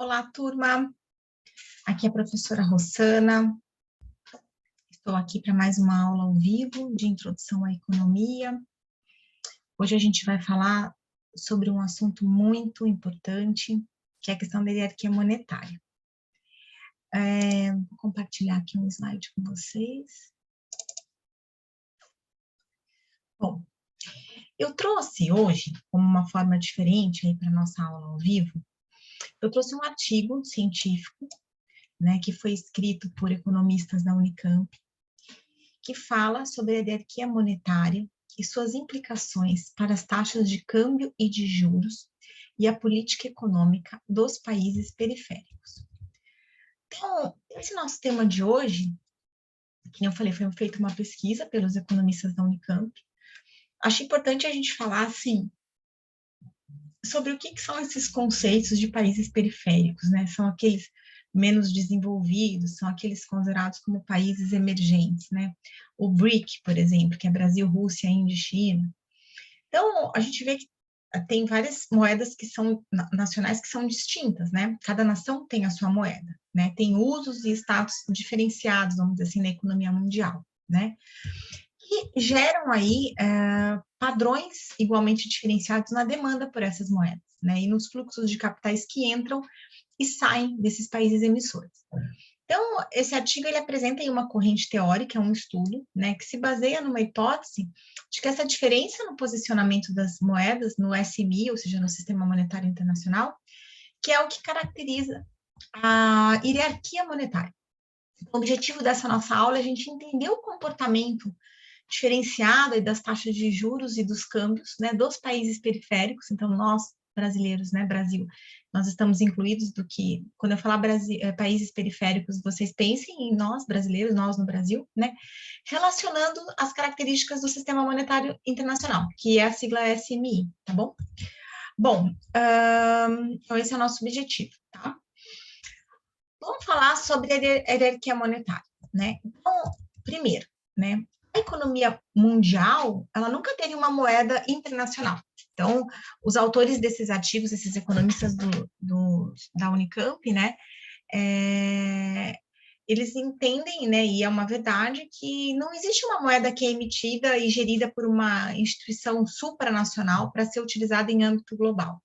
Olá, turma. Aqui é a professora Rossana. Estou aqui para mais uma aula ao vivo de introdução à economia. Hoje a gente vai falar sobre um assunto muito importante, que é a questão da hierarquia monetária. Vou compartilhar aqui um slide com vocês. Bom, eu trouxe hoje, como uma forma diferente aí para a nossa aula ao vivo, eu trouxe um artigo científico, né, que foi escrito por economistas da Unicamp, que fala sobre a hierarquia monetária e suas implicações para as taxas de câmbio e de juros e a política econômica dos países periféricos. Então, esse nosso tema de hoje, que eu falei, foi feita uma pesquisa pelos economistas da Unicamp. Acho importante a gente falar, assim, sobre o que são esses conceitos de países periféricos, né? São aqueles menos desenvolvidos, são aqueles considerados como países emergentes, né? O BRIC, por exemplo, que é Brasil, Rússia, Índia e China. Então, a gente vê que tem várias moedas que são nacionais que são distintas, né? Cada nação tem a sua moeda, né? Tem usos e status diferenciados, vamos dizer assim, na economia mundial, né? E geram aí padrões igualmente diferenciados na demanda por essas moedas, né? E nos fluxos de capitais que entram e saem desses países emissores. Então, esse artigo ele apresenta aí uma corrente teórica, um estudo, né, que se baseia numa hipótese de que essa diferença no posicionamento das moedas no SMI, ou seja, no Sistema Monetário Internacional, que é o que caracteriza a hierarquia monetária. O objetivo dessa nossa aula é a gente entender o comportamento diferenciado das taxas de juros e dos câmbios, né, dos países periféricos. Então, nós, brasileiros, né, Brasil, nós estamos incluídos do que, quando eu falar países periféricos, vocês pensem em nós, brasileiros, nós no Brasil, né, relacionando as características do Sistema Monetário Internacional, que é a sigla SMI, tá bom? Bom, então esse é o nosso objetivo, tá? Vamos falar sobre a hierarquia monetária, né? Então, primeiro, né, a economia mundial, ela nunca teve uma moeda internacional. Então, os autores desses artigos, esses economistas da Unicamp, né, eles entendem, né, e é uma verdade, que não existe uma moeda que é emitida e gerida por uma instituição supranacional para ser utilizada em âmbito global.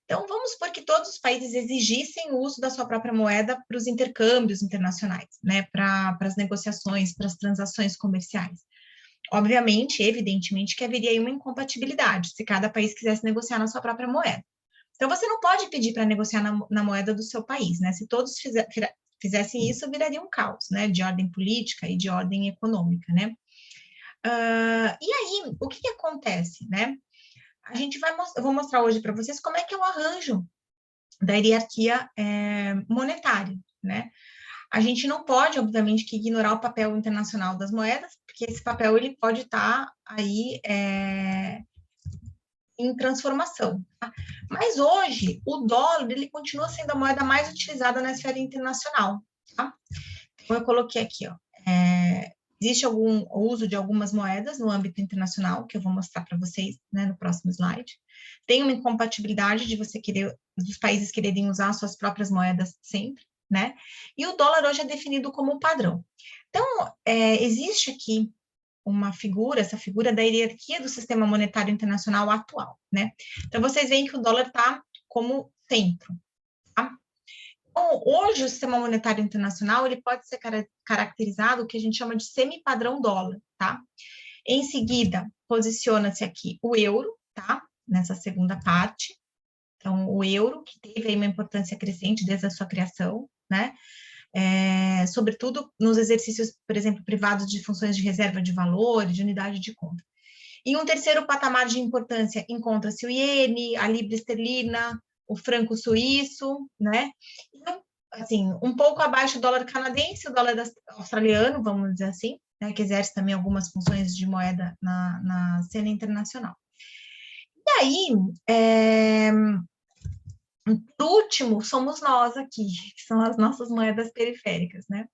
Então, vamos supor que todos os países exigissem o uso da sua própria moeda para os intercâmbios internacionais, né, para as negociações, para as transações comerciais. Obviamente, evidentemente, que haveria aí uma incompatibilidade se cada país quisesse negociar na sua própria moeda. Então, você não pode pedir para negociar na moeda do seu país, né? Se todos fizessem isso, viraria um caos, né, de ordem política e de ordem econômica, né? E aí, o que acontece, né? Eu vou mostrar hoje para vocês como é que é o arranjo da hierarquia monetária, né? A gente não pode, obviamente, que ignorar o papel internacional das moedas, porque esse papel ele pode estar aí em transformação. Tá? Mas hoje, o dólar ele continua sendo a moeda mais utilizada na esfera internacional. Tá? Então, eu coloquei aqui, ó, existe algum uso de algumas moedas no âmbito internacional, que eu vou mostrar para vocês, né, no próximo slide. Tem uma incompatibilidade de dos países quererem usar suas próprias moedas sempre, né? E o dólar hoje é definido como um padrão. Então, existe aqui uma figura, essa figura da hierarquia do sistema monetário internacional atual, né? Então, vocês veem que o dólar está como centro, tá? Então, hoje, o sistema monetário internacional, ele pode ser caracterizado, o que a gente chama de semi-padrão dólar, tá? Em seguida, posiciona-se aqui o euro, tá? Nessa segunda parte. Então, o euro, que teve aí uma importância crescente desde a sua criação, né? Sobretudo nos exercícios, por exemplo, privados de funções de reserva de valor, de unidade de conta. Em um terceiro patamar de importância, encontra-se o iene, a libra esterlina, o franco suíço, né? Então, assim, um pouco abaixo do dólar canadense, o dólar australiano, vamos dizer assim, né, que exerce também algumas funções de moeda na cena internacional. E aí, por último, somos nós aqui, que são as nossas moedas periféricas, né?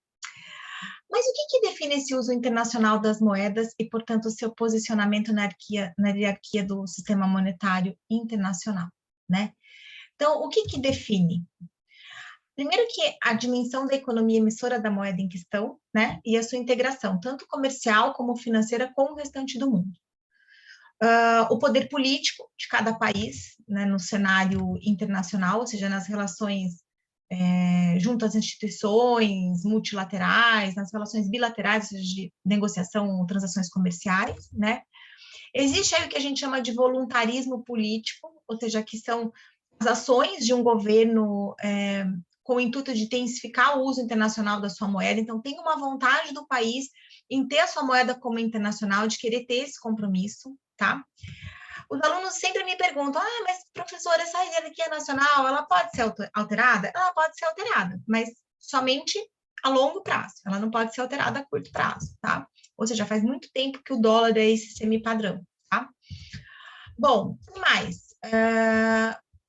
Mas o que define esse uso internacional das moedas e, portanto, o seu posicionamento na hierarquia do sistema monetário internacional, né? Então, o que define? Primeiro que a dimensão da economia emissora da moeda em questão, né, e a sua integração, tanto comercial como financeira, com o restante do mundo. O poder político de cada país, né, no cenário internacional, ou seja, nas relações junto às instituições multilaterais, nas relações bilaterais, ou seja, de negociação, transações comerciais, né? Existe aí o que a gente chama de voluntarismo político, ou seja, que são as ações de um governo com o intuito de intensificar o uso internacional da sua moeda. Então, tem uma vontade do país em ter a sua moeda como internacional, de querer ter esse compromisso, tá? Os alunos sempre me perguntam, mas professora, essa hierarquia nacional, ela pode ser alterada? Ela pode ser alterada, mas somente a longo prazo, ela não pode ser alterada a curto prazo, tá? Ou seja, faz muito tempo que o dólar é esse semi-padrão, tá? Bom, o que mais?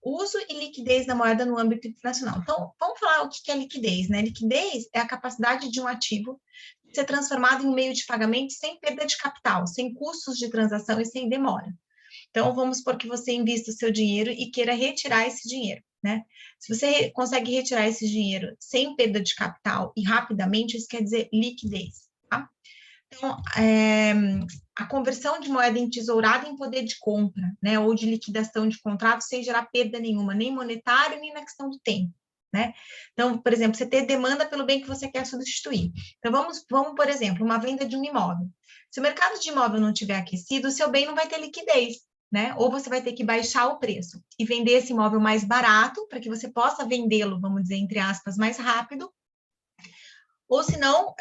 Uso e liquidez da moeda no âmbito internacional. Então, vamos falar o que é liquidez, né? Liquidez é a capacidade de um ativo ser transformado em um meio de pagamento sem perda de capital, sem custos de transação e sem demora. Então, vamos supor que você invista o seu dinheiro e queira retirar esse dinheiro, né? Se você consegue retirar esse dinheiro sem perda de capital e rapidamente, isso quer dizer liquidez, tá? Então, a conversão de moeda entesourada em poder de compra, né? Ou de liquidação de contrato sem gerar perda nenhuma, nem monetária, nem na questão do tempo. Né? Então, por exemplo, você ter demanda pelo bem que você quer substituir. Então, vamos, por exemplo, uma venda de um imóvel. Se o mercado de imóvel não estiver aquecido, o seu bem não vai ter liquidez, né? Ou você vai ter que baixar o preço e vender esse imóvel mais barato, para que você possa vendê-lo, vamos dizer, entre aspas, mais rápido. Ou se não,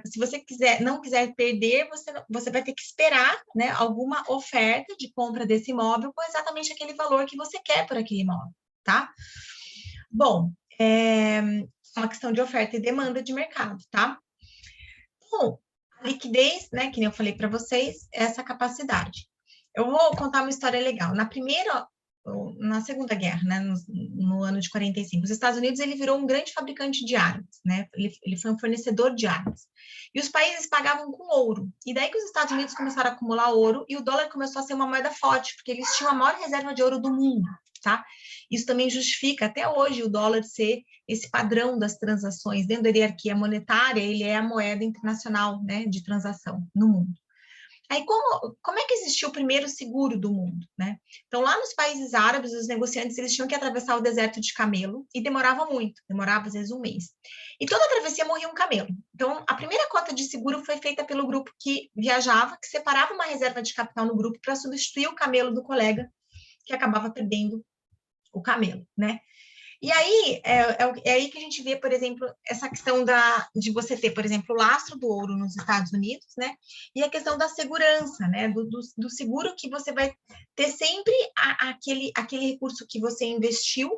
se você não quiser perder, você vai ter que esperar, né, alguma oferta de compra desse imóvel com exatamente aquele valor que você quer por aquele imóvel, tá? Bom, é uma questão de oferta e demanda de mercado, tá? Bom, a liquidez, né, que nem eu falei para vocês, é essa capacidade. Eu vou contar uma história legal. Na Segunda Guerra, né, no ano de 45, os Estados Unidos ele virou um grande fabricante de armas, né? Ele foi um fornecedor de armas. E os países pagavam com ouro. E daí que os Estados Unidos começaram a acumular ouro e o dólar começou a ser uma moeda forte, porque eles tinham a maior reserva de ouro do mundo, tá? Isso também justifica até hoje o dólar ser esse padrão das transações dentro da hierarquia monetária, ele é a moeda internacional, né, de transação no mundo. Aí, como é que existiu o primeiro seguro do mundo, né? Então, lá nos países árabes, os negociantes, eles tinham que atravessar o deserto de camelo e demorava muito, demorava às vezes um mês. E toda a travessia morria um camelo. Então, a primeira cota de seguro foi feita pelo grupo que viajava, que separava uma reserva de capital no grupo para substituir o camelo do colega, que acabava perdendo o camelo, né? E aí, é aí que a gente vê, por exemplo, essa questão de você ter, por exemplo, o lastro do ouro nos Estados Unidos, né? E a questão da segurança, né? Do seguro que você vai ter sempre aquele recurso que você investiu,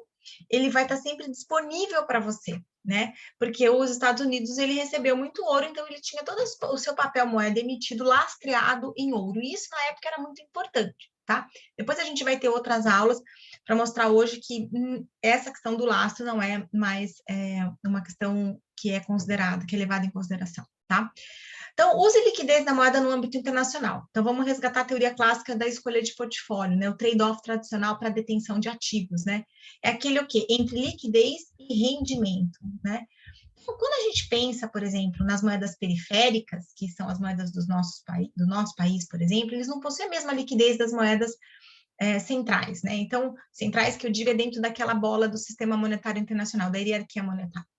ele vai estar sempre disponível para você, né? Porque os Estados Unidos, ele recebeu muito ouro, então ele tinha todo o seu papel moeda emitido lastreado em ouro. E isso, na época, era muito importante, tá? Depois a gente vai ter outras aulas para mostrar hoje que essa questão do lastro não é mais uma questão que é considerada, que é levada em consideração, tá? Então, use liquidez da moeda no âmbito internacional. Então, vamos resgatar a teoria clássica da escolha de portfólio, né? O trade-off tradicional para a detenção de ativos, né? É aquele o quê? Entre liquidez e rendimento, né? Então, quando a gente pensa, por exemplo, nas moedas periféricas, que são as moedas do nosso país, por exemplo, eles não possuem a mesma liquidez das moedas centrais, né? Então, centrais que eu digo é dentro daquela bola do sistema monetário internacional, da hierarquia monetária.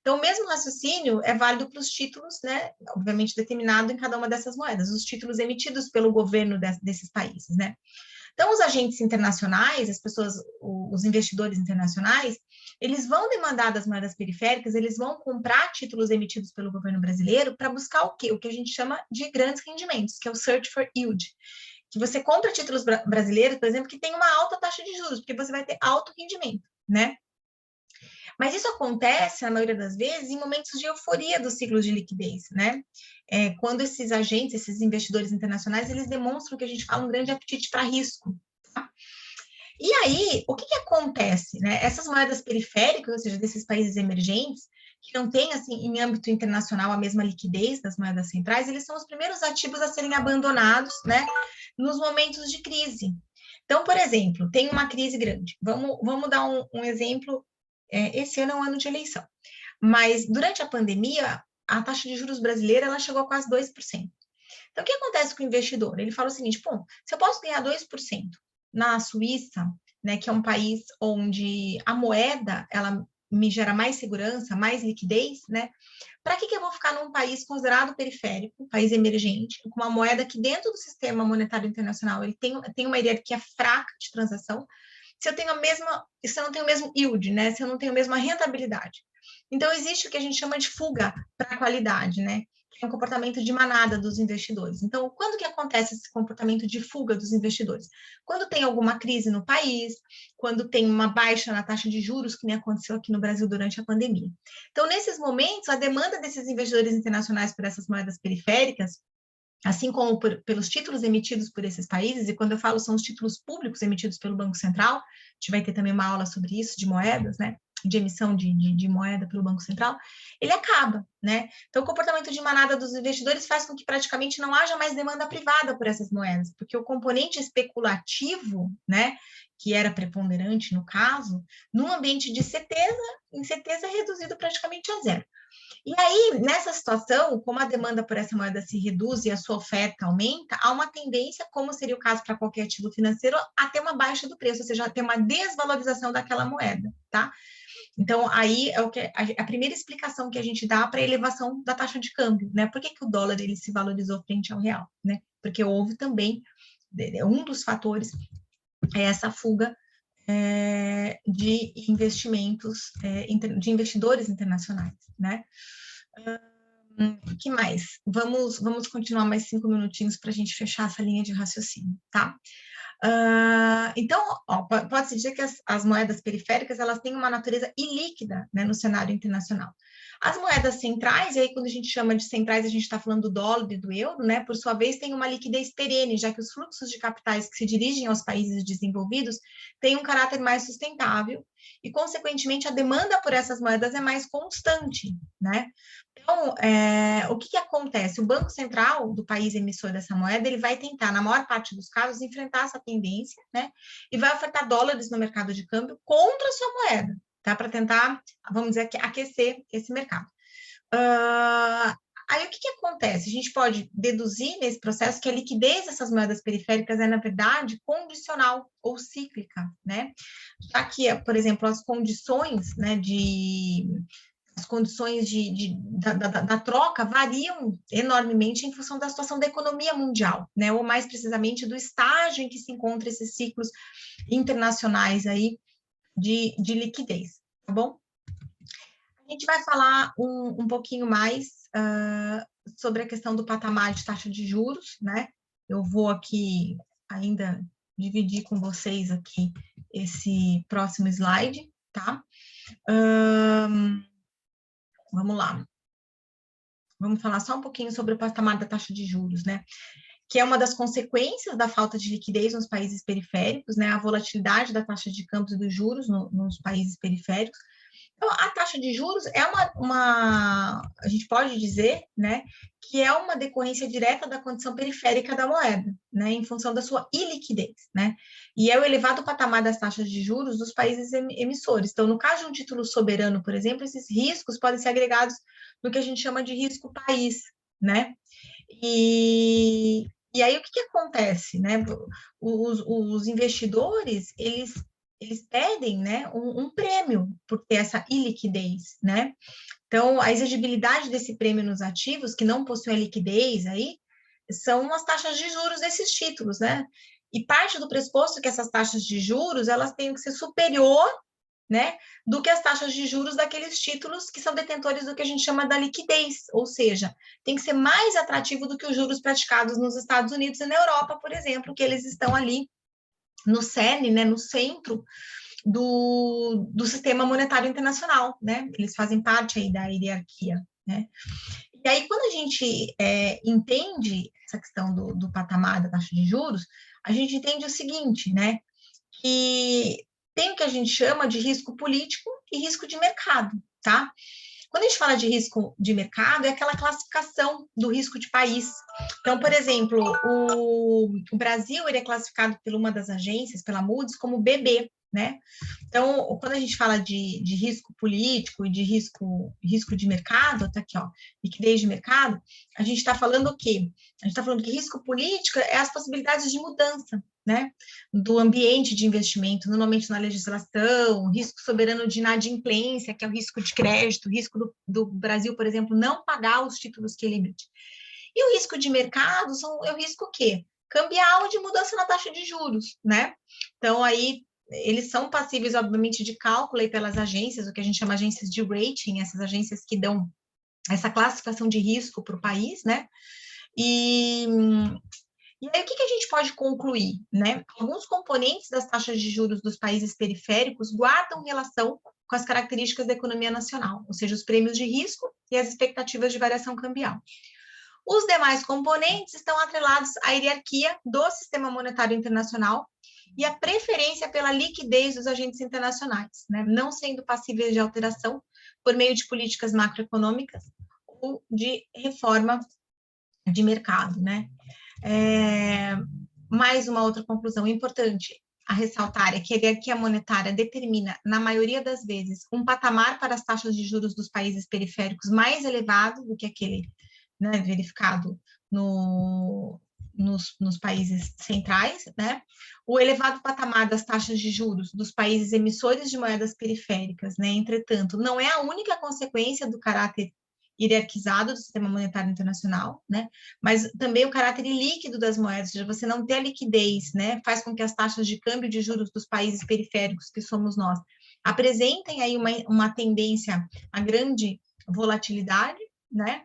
Então, o mesmo raciocínio é válido para os títulos, né? Obviamente determinado em cada uma dessas moedas, os títulos emitidos pelo governo desses países, né? Então, os agentes internacionais, as pessoas, os investidores internacionais, eles vão demandar das moedas periféricas, eles vão comprar títulos emitidos pelo governo brasileiro para buscar o quê? O que a gente chama de grandes rendimentos, que é o search for yield. Que você compra títulos brasileiros, por exemplo, que tem uma alta taxa de juros, porque você vai ter alto rendimento, né? Mas isso acontece, na maioria das vezes, em momentos de euforia dos ciclos de liquidez, né? Quando esses agentes, esses investidores internacionais, eles demonstram que a gente fala um grande apetite para risco. Tá? E aí, o que acontece, né? Essas moedas periféricas, ou seja, desses países emergentes, que não têm, assim, em âmbito internacional, a mesma liquidez das moedas centrais, eles são os primeiros ativos a serem abandonados, né? Nos momentos de crise. Então, por exemplo, tem uma crise grande. Vamos dar um exemplo esse ano é um ano de eleição, mas durante a pandemia, a taxa de juros brasileira ela chegou a quase 2%. Então, o que acontece com o investidor? Ele fala o seguinte, pô, se eu posso ganhar 2% na Suíça, né, que é um país onde a moeda, ela me gera mais segurança, mais liquidez, né? Para que eu vou ficar num país considerado periférico, país emergente, com uma moeda que dentro do sistema monetário internacional ele tem uma hierarquia fraca de transação, se eu não tenho o mesmo yield, né? Se eu não tenho a mesma rentabilidade. Então, existe o que a gente chama de fuga para a qualidade, né? Que é um comportamento de manada dos investidores. Então, quando que acontece esse comportamento de fuga dos investidores? Quando tem alguma crise no país, quando tem uma baixa na taxa de juros, que nem aconteceu aqui no Brasil durante a pandemia. Então, nesses momentos, a demanda desses investidores internacionais por essas moedas periféricas, assim como pelos títulos emitidos por esses países, e quando eu falo são os títulos públicos emitidos pelo Banco Central, a gente vai ter também uma aula sobre isso, de moedas, né? De emissão de moeda pelo Banco Central, ele acaba, né? Então, o comportamento de manada dos investidores faz com que praticamente não haja mais demanda privada por essas moedas, porque o componente especulativo, né, que era preponderante no caso, num ambiente de incerteza é reduzido praticamente a zero. E aí, nessa situação, como a demanda por essa moeda se reduz e a sua oferta aumenta, há uma tendência, como seria o caso para qualquer ativo financeiro, a ter uma baixa do preço, ou seja, a ter uma desvalorização daquela moeda, tá? Então, aí é a primeira explicação que a gente dá para a elevação da taxa de câmbio, né? Por que o dólar ele se valorizou frente ao real, né? Porque houve também, um dos fatores é essa fuga de investimentos, de investidores internacionais, né? O que mais? Vamos continuar mais 5 minutinhos para a gente fechar essa linha de raciocínio, tá? Então, pode-se dizer que as moedas periféricas elas têm uma natureza ilíquida, né, no cenário internacional. As moedas centrais, e aí quando a gente chama de centrais, a gente está falando do dólar e do euro, né, por sua vez, tem uma liquidez perene, já que os fluxos de capitais que se dirigem aos países desenvolvidos têm um caráter mais sustentável e, consequentemente, a demanda por essas moedas é mais constante, né? Então, o que acontece? O Banco Central do país emissor dessa moeda, ele vai tentar, na maior parte dos casos, enfrentar essa tendência, né? E vai ofertar dólares no mercado de câmbio contra a sua moeda, tá? Para tentar, vamos dizer, aquecer esse mercado. Aí, o que acontece? A gente pode deduzir nesse processo que a liquidez dessas moedas periféricas é, na verdade, condicional ou cíclica, né? Já que, por exemplo, as condições, né, da troca variam enormemente em função da situação da economia mundial, né? Ou mais precisamente do estágio em que se encontram esses ciclos internacionais aí de liquidez, tá bom? A gente vai falar um pouquinho mais sobre a questão do patamar de taxa de juros, né? Eu vou aqui ainda dividir com vocês aqui esse próximo slide, tá? Vamos lá. Vamos falar só um pouquinho sobre o patamar da taxa de juros, né? Que é uma das consequências da falta de liquidez nos países periféricos, né? A volatilidade da taxa de câmbio dos juros nos países periféricos. Então, a taxa de juros é a gente pode dizer, né, que é uma decorrência direta da condição periférica da moeda, né, em função da sua iliquidez, né, e é o elevado patamar das taxas de juros dos países emissores. Então, no caso de um título soberano, por exemplo, esses riscos podem ser agregados no que a gente chama de risco país, né, e aí o que acontece, né, os investidores, eles pedem, né, um prêmio por ter essa iliquidez, né? Então, a exigibilidade desse prêmio nos ativos que não possuem liquidez aí são as taxas de juros desses títulos, né? E parte do pressuposto que essas taxas de juros elas têm que ser superior, né, do que as taxas de juros daqueles títulos que são detentores do que a gente chama da liquidez, ou seja, tem que ser mais atrativo do que os juros praticados nos Estados Unidos e na Europa, por exemplo, que eles estão ali no cerne, né, no centro do sistema monetário internacional, né? Eles fazem parte aí da hierarquia, né? E aí, quando a gente entende essa questão do patamar da taxa de juros, a gente entende o seguinte, né? Que tem o que a gente chama de risco político e risco de mercado, tá? Quando a gente fala de risco de mercado, é aquela classificação do risco de país. Então, por exemplo, o Brasil ele é classificado por uma das agências, pela Moody's, como BB, né? Então, quando a gente fala de risco político e de risco de mercado, tá aqui, ó, liquidez de mercado, a gente está falando o quê? A gente está falando que risco político é as possibilidades de mudança, né, do ambiente de investimento, normalmente na legislação, risco soberano de inadimplência, que é o risco de crédito, o risco do Brasil, por exemplo, não pagar os títulos que ele emite. E o risco de mercado é o risco o quê? Cambial de mudança na taxa de juros, né? Então, aí, eles são passíveis, obviamente, de cálculo aí pelas agências, o que a gente chama agências de rating, essas agências que dão essa classificação de risco para o país, né? E aí, o que a gente pode concluir, né? Alguns componentes das taxas de juros dos países periféricos guardam relação com as características da economia nacional, ou seja, os prêmios de risco e as expectativas de variação cambial. Os demais componentes estão atrelados à hierarquia do sistema monetário internacional e à preferência pela liquidez dos agentes internacionais, né? Não sendo passíveis de alteração por meio de políticas macroeconômicas ou de reforma de mercado, né? Mais uma outra conclusão importante a ressaltar é que a hierarquia monetária determina, na maioria das vezes, um patamar para as taxas de juros dos países periféricos mais elevado do que aquele, né, verificado nos países centrais, né? O elevado patamar das taxas de juros dos países emissores de moedas periféricas, né? Entretanto, não é a única consequência do caráter hierarquizado do sistema monetário internacional, né? Mas também o caráter ilíquido das moedas, ou seja, você não ter a liquidez, né? Faz com que as taxas de câmbio de juros dos países periféricos, que somos nós, apresentem aí uma tendência a grande volatilidade, né?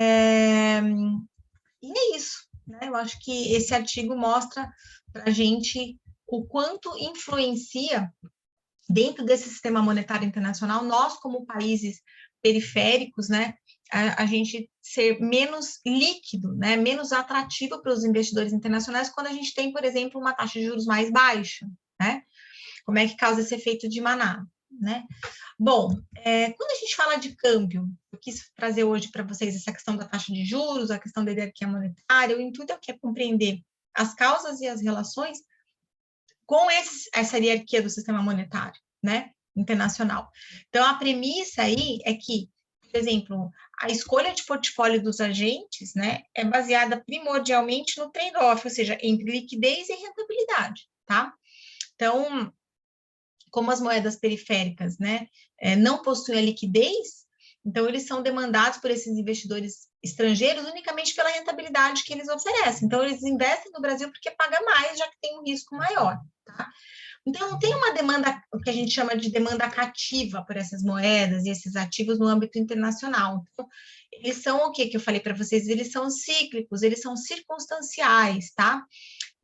E é isso, né? Eu acho que esse artigo mostra para a gente o quanto influencia dentro desse sistema monetário internacional, nós como países periféricos, né, a gente ser menos líquido, né, menos atrativo para os investidores internacionais quando a gente tem, por exemplo, uma taxa de juros mais baixa, né? Como é que causa esse efeito de manada, né? Bom, quando a gente fala de câmbio, eu quis trazer hoje para vocês essa questão da taxa de juros, a questão da hierarquia monetária, o intuito é compreender as causas e as relações com essa hierarquia do sistema monetário, né, internacional. Então, a premissa aí é que, por exemplo, a escolha de portfólio dos agentes, né, é baseada primordialmente no trade-off, ou seja, entre liquidez e rentabilidade, tá? Então, como as moedas periféricas, né, não possuem a liquidez, então eles são demandados por esses investidores estrangeiros unicamente pela rentabilidade que eles oferecem. Então, eles investem no Brasil porque paga mais, já que tem um risco maior, tá? Então, não tem uma demanda, o que a gente chama de demanda cativa por essas moedas e esses ativos no âmbito internacional. Então, eles são o que eu falei para vocês? Eles são cíclicos, eles são circunstanciais, tá?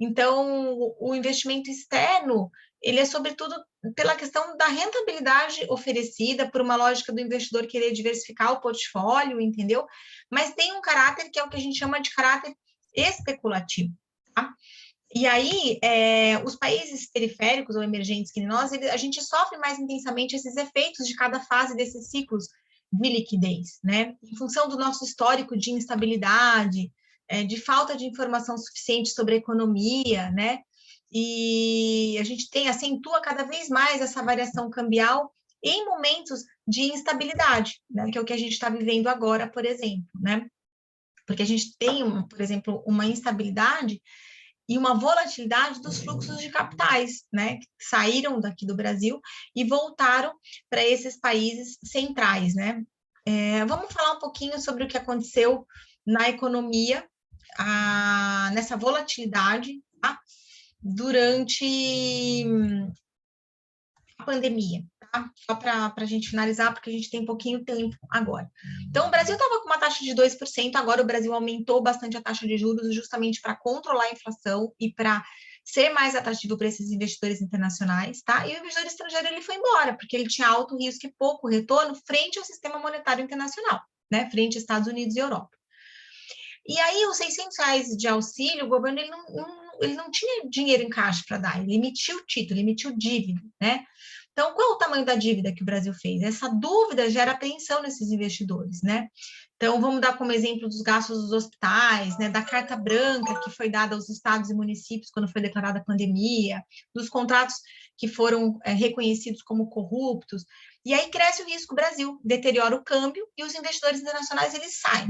Então, o investimento externo, ele é sobretudo pela questão da rentabilidade oferecida, por uma lógica do investidor querer diversificar o portfólio, entendeu? Mas tem um caráter que é o que a gente chama de caráter especulativo, tá? E aí, os países periféricos ou emergentes que nós, a gente sofre mais intensamente esses efeitos de cada fase desses ciclos de liquidez, né? Em função do nosso histórico de instabilidade, de falta de informação suficiente sobre a economia, né? E a gente acentua cada vez mais essa variação cambial em momentos de instabilidade, né? Que é o que a gente está vivendo agora, por exemplo, né? Porque a gente tem, por exemplo, uma instabilidade e uma volatilidade dos fluxos de capitais, né, que saíram daqui do Brasil e voltaram para esses países centrais, né. Vamos falar um pouquinho sobre o que aconteceu na economia, nessa volatilidade, tá? Durante a pandemia, tá? Só para a gente finalizar, porque a gente tem pouquinho tempo agora. Então, o Brasil estava com uma taxa de 2%, agora o Brasil aumentou bastante a taxa de juros justamente para controlar a inflação e para ser mais atrativo para esses investidores internacionais, tá? E o investidor estrangeiro ele foi embora, porque ele tinha alto risco e pouco retorno frente ao sistema monetário internacional, né? Frente aos Estados Unidos e Europa. E aí, os R$600 de auxílio, o governo ele não tinha dinheiro em caixa para dar, ele emitiu título, ele emitiu dívida, né? Então, qual é o tamanho da dívida que o Brasil fez? Essa dúvida gera apreensão nesses investidores, né? Então, vamos dar como exemplo dos gastos dos hospitais, né, da carta branca que foi dada aos estados e municípios quando foi declarada a pandemia, dos contratos que foram reconhecidos como corruptos, e aí cresce o risco Brasil, deteriora o câmbio e os investidores internacionais eles saem.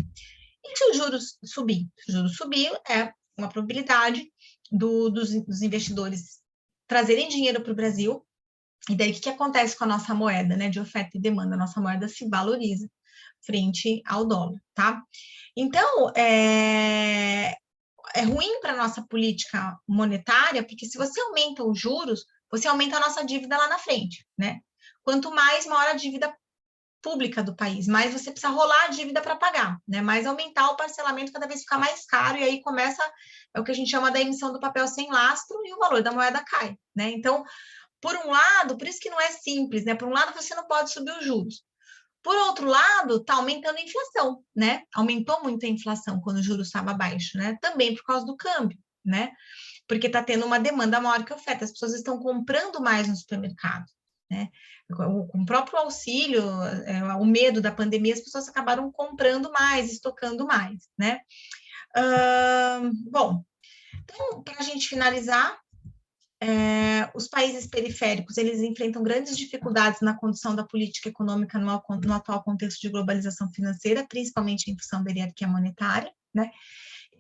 E se os juros subir? Se o juros subir, é uma probabilidade dos investidores trazerem dinheiro para o Brasil, e daí o que acontece com a nossa moeda, né, de oferta e demanda? A nossa moeda se valoriza frente ao dólar, tá? Então, é ruim para a nossa política monetária, porque se você aumenta os juros, você aumenta a nossa dívida lá na frente, né? Quanto mais, maior a dívida pública do país, mais você precisa rolar a dívida para pagar, né? Mais aumentar o parcelamento cada vez ficar mais caro, e aí começa é o que a gente chama da emissão do papel sem lastro e o valor da moeda cai, né? Então, por um lado, por isso que não é simples, né? Por um lado, você não pode subir os juros. Por outro lado, está aumentando a inflação, né? Aumentou muito a inflação quando o juros estava baixo, né? Também por causa do câmbio, né? Porque está tendo uma demanda maior que a oferta, as pessoas estão comprando mais no supermercado, né? Com o próprio auxílio, o medo da pandemia, as pessoas acabaram comprando mais, estocando mais, né? Bom, então, para a gente finalizar, os países periféricos, eles enfrentam grandes dificuldades na condução da política econômica no atual contexto de globalização financeira, principalmente em função da hierarquia monetária, né?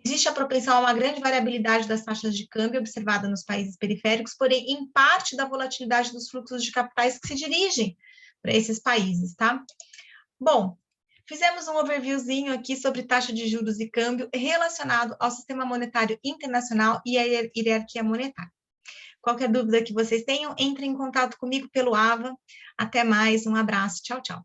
Existe a propensão a uma grande variabilidade das taxas de câmbio observada nos países periféricos, porém, em parte da volatilidade dos fluxos de capitais que se dirigem para esses países, tá? Bom, fizemos um overviewzinho aqui sobre taxa de juros e câmbio relacionado ao sistema monetário internacional e à hierarquia monetária. Qualquer dúvida que vocês tenham, entre em contato comigo pelo AVA. Até mais, um abraço, tchau, tchau.